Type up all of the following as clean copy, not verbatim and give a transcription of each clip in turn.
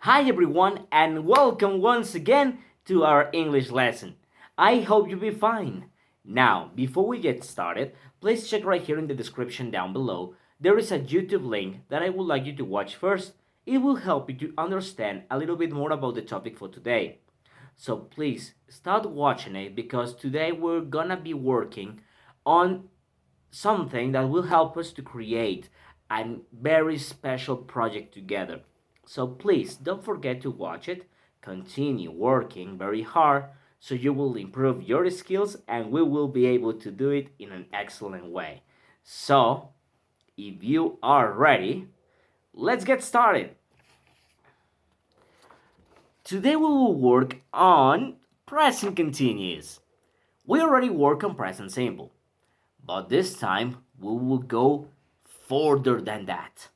Hi everyone and welcome once again to our English lesson. I hope you'll be fine. Now, before we get started, please check right here in the description down below. There is a YouTube link that I would like you to watch first. It will help you to understand a little bit more about the topic for today. So please start watching it because today we're gonna be working on something that will help us to create a very special project together. So please don't forget to watch it, continue working very hard so you will improve your skills and we will be able to do it in an excellent way. So, if you are ready, let's get started. Today we will work on present continuous. We already work on present simple, but this time we will go further than that.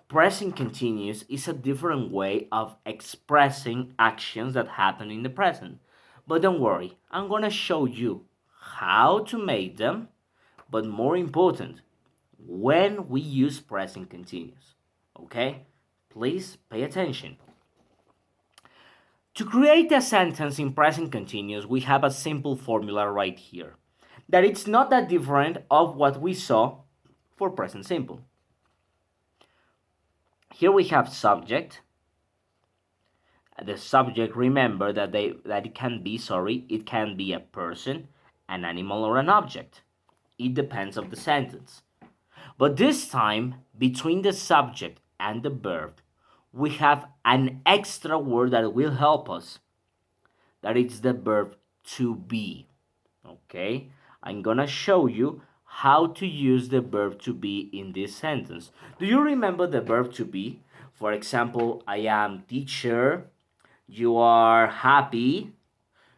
Present continuous is a different way of expressing actions that happen in the present. But don't worry, I'm gonna show you how to make them, but more important, when we use present continuous. Okay? Please pay attention. To create a sentence in present continuous, we have a simple formula right here. That it's not that different of what we saw for present simple. Here we have subject. The subject, remember that it can be a person, an animal, or an object. It depends of the sentence. But this time, between the subject and the verb, we have an extra word that will help us. That is the verb to be. Okay? I'm gonna show you how to use the verb to be in this sentence. Do you remember the verb to be? For example, I am teacher, you are happy,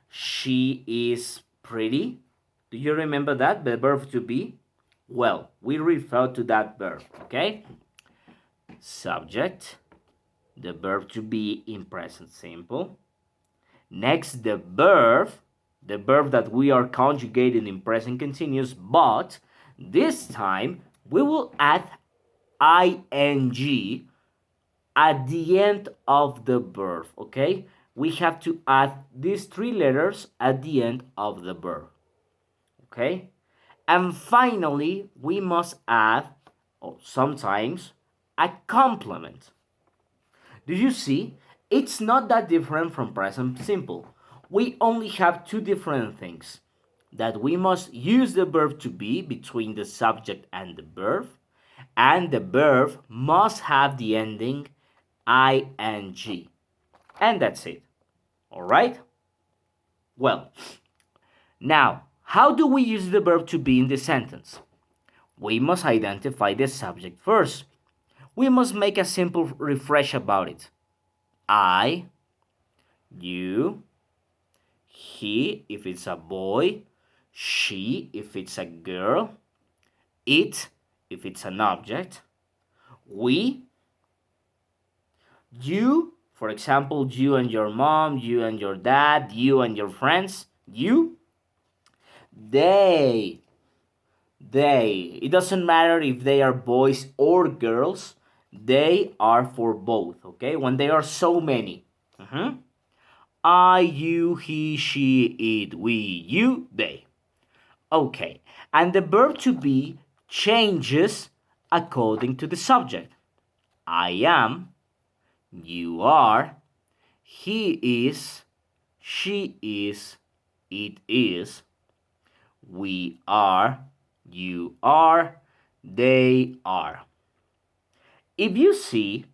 she is pretty. Do you remember that, the verb to be? Well, we refer to that verb, okay? Subject, the verb to be in present simple. Next, the verb that we are conjugating in present continuous, but this time we will add ing at the end of the verb, okay? We have to add these three letters at the end of the verb, okay? And finally, we must add, or sometimes, a complement. Do you see? It's not that different from present simple. We only have two different things. That we must use the verb to be between the subject and the verb, and the verb must have the ending ing. And that's it. All right? Well, now, how do we use the verb to be in the sentence? We must identify the subject first. We must make a simple refresh about it. I, you, he if it's a boy, she if it's a girl, it if it's an object, we, you, for example, you and your mom, you and your dad, you and your friends, you, they. It doesn't matter if they are boys or girls, they are for both, okay? When they are so many. I, you, he, she, it, we, you, they. Okay, and the verb to be changes according to the subject. I am, you are, he is, she is, it is, we are, you are, they are. If you see,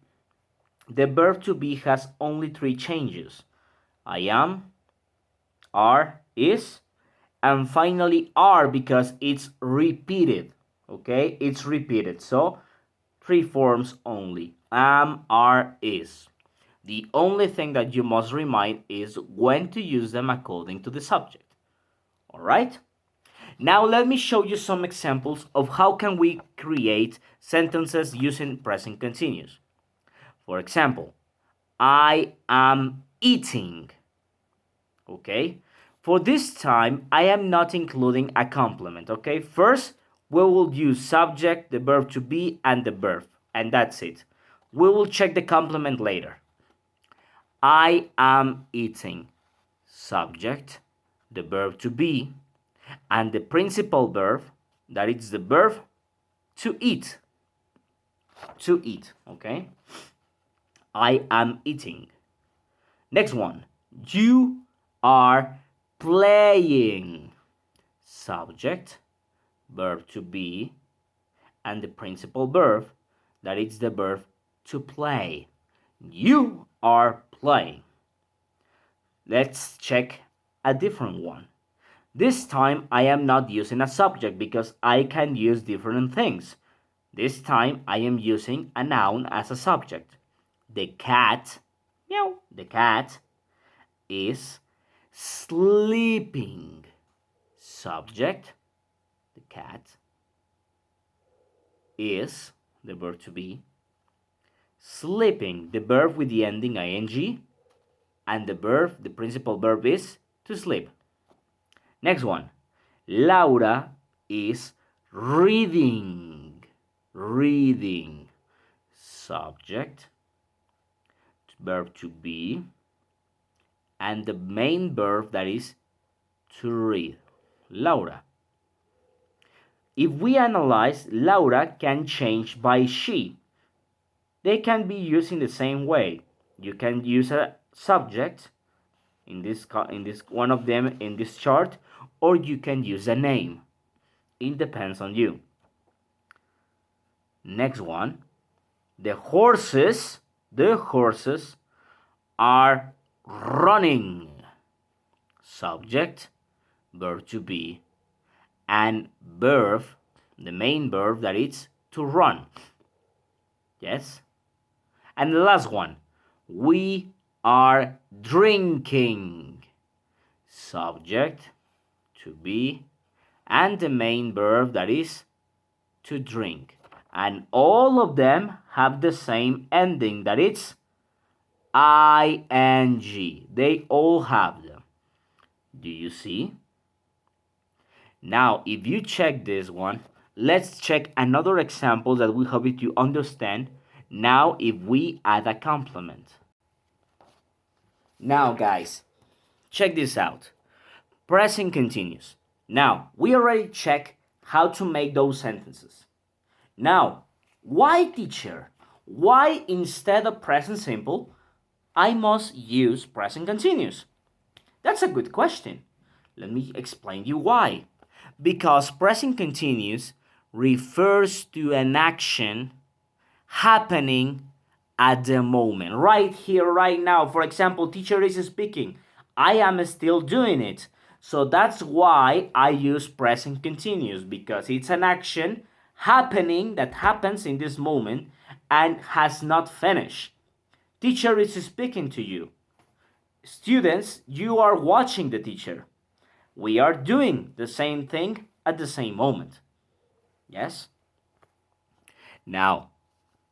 the verb to be has only three changes. I am, are, is, and finally are because it's repeated. Okay, it's repeated. So, three forms only. Am, are, is. The only thing that you must remind is when to use them according to the subject. All right? Now let me show you some examples of how can we create sentences using present continuous. For example, I am eating. Okay? For this time, I am not including a complement. Okay? First, we will use subject, the verb to be, and the verb. And that's it. We will check the complement later. I am eating. Subject, the verb to be, and the principal verb, that is the verb to eat. To eat, okay? I am eating. Next one. You are playing. Subject, verb to be, and the principal verb, that is the verb to play. You are playing. Let's check a different one. This time I am not using a subject because I can use different things. This time I am using a noun as a subject. The cat, meow, the cat is sleeping. Subject, the cat is, the verb to be, sleeping, the verb with the ending ing, and the principal verb is to sleep. Next one. Laura is reading. Reading. Subject, verb to be, and the main verb that is to read. Laura. If we analyze, Laura can change by she. They can be used in the same way. You can use a subject in this one of them in this chart, or you can use a name. It depends on you. Next one. The horses are running. Subject, verb to be, and verb, the main verb that is to run. Yes? And the last one. We are drinking. Subject, to be, and the main verb that is to drink. And all of them have the same ending, that it's ing. They all have them. Do you see? Now, if you check this one, let's check another example that will help you to understand. Now, if we add a complement. Now, guys, check this out. Present continuous. Now, we already checked how to make those sentences. Now, why, teacher? Why instead of present simple, I must use present continuous? That's a good question. Let me explain you why. Because present continuous refers to an action happening at the moment. Right here, right now. For example, teacher is speaking. I am still doing it. So that's why I use present continuous, because it's an action happening that happens in this moment and has not finished. Teacher is speaking to you. Students, you are watching the teacher. We are doing the same thing at the same moment. Yes? Now,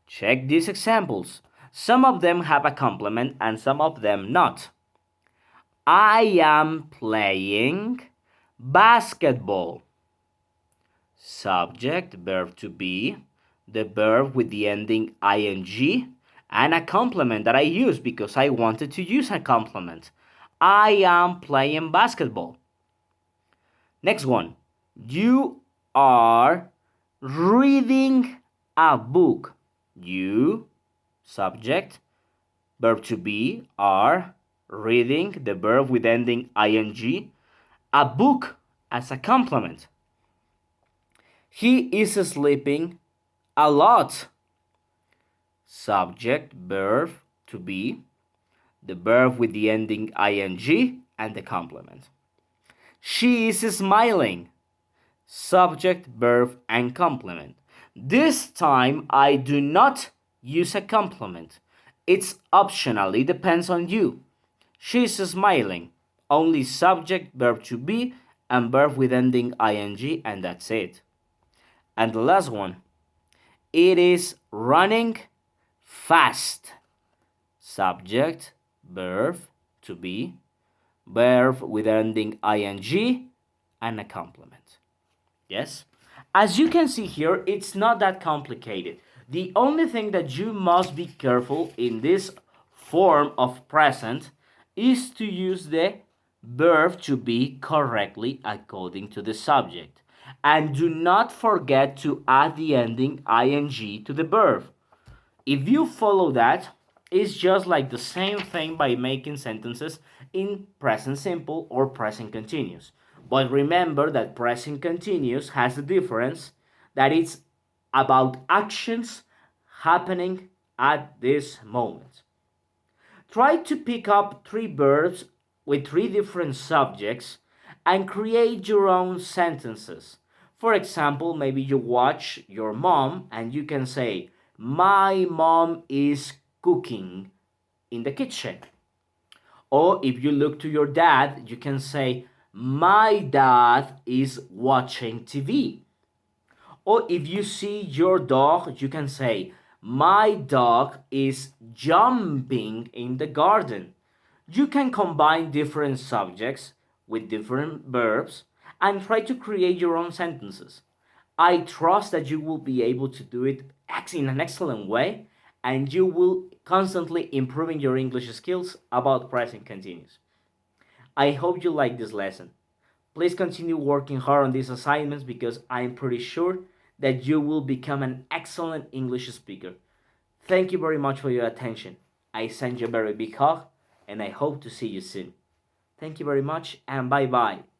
check these examples. Some of them have a complement and some of them not. I am playing basketball. Subject, verb to be, the verb with the ending ing, and a complement that I use because I wanted to use a complement. I am playing basketball. Next one. You are reading a book. You, subject, verb to be, are reading, the verb with ending ing, a book as a complement. He is sleeping a lot. Subject, verb to be, the verb with the ending ing, and the complement. She is smiling. Subject, verb, and complement. This time I do not use a complement. It's optional. It depends on you. She's smiling. Only subject, verb to be, and verb with ending ing, and that's it. And the last one. It is running fast. Subject, verb to be, verb with ending ing, and a complement. Yes? As you can see here, it's not that complicated. The only thing that you must be careful in this form of present is to use the verb to be correctly according to the subject. And do not forget to add the ending ing to the verb. If you follow that, it's just like the same thing by making sentences in present simple or present continuous. But remember that present continuous has a difference that it's about actions happening at this moment. Try to pick up three verbs with three different subjects and create your own sentences. For example, maybe you watch your mom and you can say, my mom is cooking in the kitchen. Or if you look to your dad, you can say, my dad is watching TV. Or if you see your dog, you can say, my dog is jumping in the garden. You can combine different subjects with different verbs and try to create your own sentences. I trust that you will be able to do it in an excellent way and you will constantly improving your English skills about present continuous. I hope you like this lesson. Please continue working hard on these assignments because I am pretty sure that you will become an excellent English speaker. Thank you very much for your attention. I send you a very big hug and I hope to see you soon. Thank you very much and bye bye.